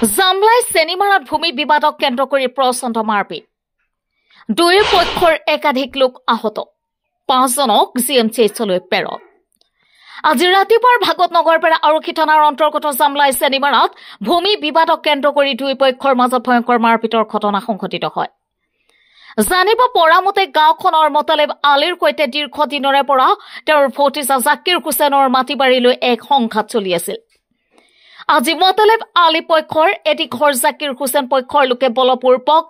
জামলাই চেনিমাৰাত ভূমি বিবাদক কেন্দ্ৰ কৰি প্ৰচণ্ড মাৰপিট দুয়ো পক্ষৰ একাধিক লোক আহত 5 জনক জিএমচিএইচলৈ প্ৰেৰণ আজি ৰাতিপুৱাৰ ভাগত নগৰপেৰা আৰক্ষী থানাৰ অন্তৰ্গত জামলাই চেনিমাৰাত ভূমি বিবাদক কেন্দ্ৰ কৰি দুই পক্ষৰ মাজত ভয়ংকৰ মাৰপিটৰ ঘটনা সংঘটিত হয় জানিব পৰা মতে গাঁওখনৰ মোতালেব আলীৰ সৈতে দীৰ্ঘদিনৰে পৰা তেওঁৰ ভতিজা জাকিৰ হুছেইনৰ মাটিবাৰীলৈ এক সংঘাত চলি আছিল আজি মোতালেব আলী পক্ষৰ এটি ঘৰ জাকিৰ হুছেইন পক্ষৰ লোকে বলপূৰ্বক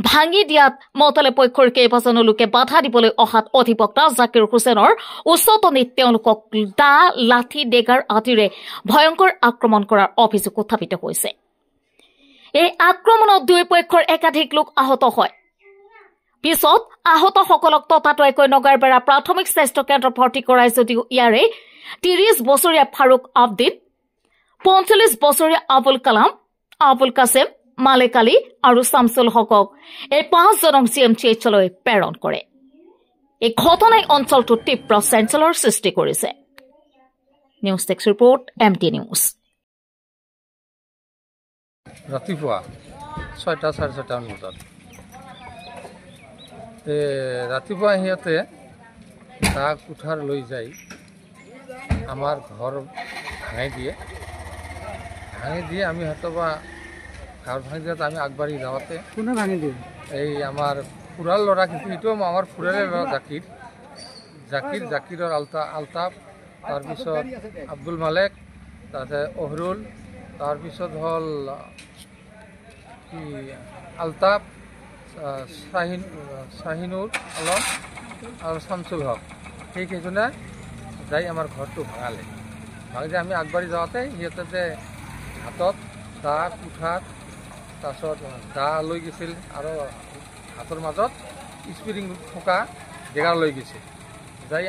ভাঙি দিয়াত মোতালেব পক্ষৰ কেইবাজনো লোকে বাধা দিবলৈ অহাত অধিবক্তা জাকিৰ হুছেইনৰ উচ্চতনিত তেওঁলোকক দা লাঠি ডেগাৰ আদিৰে ভয়ংকৰ আক্ৰমণ কৰাৰ অভিযোগ উত্থাপিত হৈছে এই আক্ৰমণত দুই পক্ষৰ একাধিক লোক আহত হয় পিছত আহতসকলক ততাতৈয়াকৈ নগৰপেৰা প্ৰাথমিক স্বাস্থ্য কেন্দ্ৰত ভৰ্তি কৰায় যদিও ইয়াৰে 30 বছৰীয়া ফাৰুক আব্দিন 45 বছৰীয়া আবুল কাছেম মালিক আলী আৰু শামছুল হকক এই 5 জনক জিএমচিএইচলৈ প্ৰেৰণ কৰে এই ঘটনাই অঞ্চলটোত তীব্ৰ চাঞ্চল্যৰ সৃষ্টি কৰিছে নিউজ টেক্স ৰিপৰ্ট এমটি নিউজ ৰাতিপুৱা 6টা 6:30 বজাত ৰাতিপুৱা সিহঁতে তাক উঠাৰ লৈ যায় আমাৰ ঘৰ ভাঙি দিয়ে আমি হয়তো বা ঘৰ ভাঙি দিয়াত আমি আগবাঢ়ি যাওঁতে কোনে ভাঙি দিয়ে এই আমাৰ খুৰাৰ ল'ৰা কিন্তু এইটো আমাৰ খুৰাৰে ল'ৰা জাকিৰৰ আলতাফ তাৰপিছত আব্দুল মালেক তাৰপিছত অহৰুল তাৰপিছত হ'ল কি আলতাফ শাহিনুৰ আলম আৰু শামছুল হক সেইকেইজনে যাই আমাৰ ঘৰটো ভাঙি দিয়ে আমি আগবাঢ়ি যাওঁতে সিহঁতে যে হাতত দা কুঠাৰ তাৰপিছত দা লৈ গৈছিল আৰু হাতৰ মাজত স্পিৰিং থকা জেগা লৈ গৈছিল যাই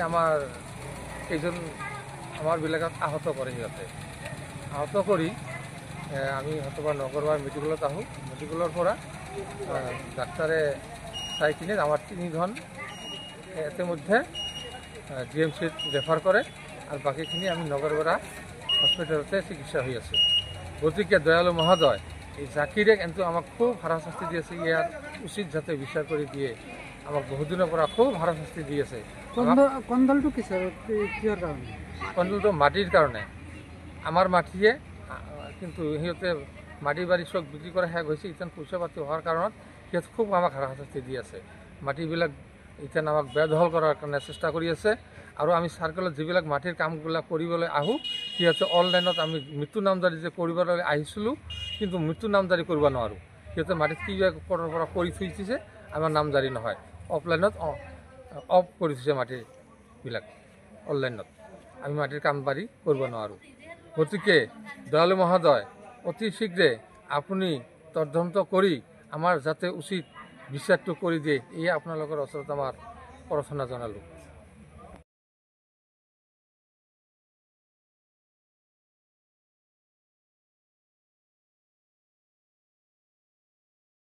আমাৰবিলাকক আহত কৰে সিহঁতে আহত কৰি আমি হয়তোবা নগৰবাৰ মেডিকেলত আহোঁ মেডিকেলৰ পৰা ডাক্তাৰে চাই কিনে আমাৰ 3 জন ইতিমধ্যে জিএমচিত ৰেফাৰ কৰে আৰু বাকীখিনি আমি নগৰপেৰা হস্পিটেলতে চিকিৎসা হৈ আছে গতিকে দয়ালু মহোদয় এই জাকিৰে কিন্তু আমাক খুব হাৰাশাস্তি দি আছে ইয়াৰ উচিত যাতে বিচাৰ কৰি দিয়ে আমাক বহুদিনৰ পৰা খুব হাৰাশাস্তি দি আছে কণ্ডলটো কিহৰ কাৰণে কণ্ডলটো মাটিৰ কাৰণে আমাৰ মাটিয়ে কিন্তু সিহঁতে মাটি বাৰী চব বিক্ৰী কৰা শেষ হৈছে এতিয়া পইচা পাতি হোৱাৰ কাৰণত সিহঁত খুব আমাক হাৰাশাস্তি দি আছে মাটিবিলাক এতিয়া আমাক বেদখল কৰাৰ কাৰণে চেষ্টা কৰি আছে আৰু আমি চাৰ্কেলত যিবিলাক মাটিৰ কামবিলাক কৰিবলৈ আহোঁ সিহঁতে অনলাইনত আমি মৃত্যু নামজাৰি যে কৰিবলৈ আহিছিলোঁ কিন্তু মৃত্যু নামজাৰি কৰিব নোৱাৰোঁ সিহঁতে মাটিত কি পৰা কৰি থৈ দিছে আমাৰ নামজাৰি নহয় অফলাইনত অফ কৰি থৈছে মাটিবিলাক অনলাইনত আমি মাটিৰ কাম বাৰী কৰিব নোৱাৰোঁ গতিকে দয়ালু মহোদয় অতি শীঘ্ৰে আপুনি তদন্ত কৰি আমাৰ যাতে উচিত বিচাৰটো কৰি দিয়ে এয়া আপোনালোকৰ ওচৰত আমাৰ প্ৰাৰ্থনা জনালোঁ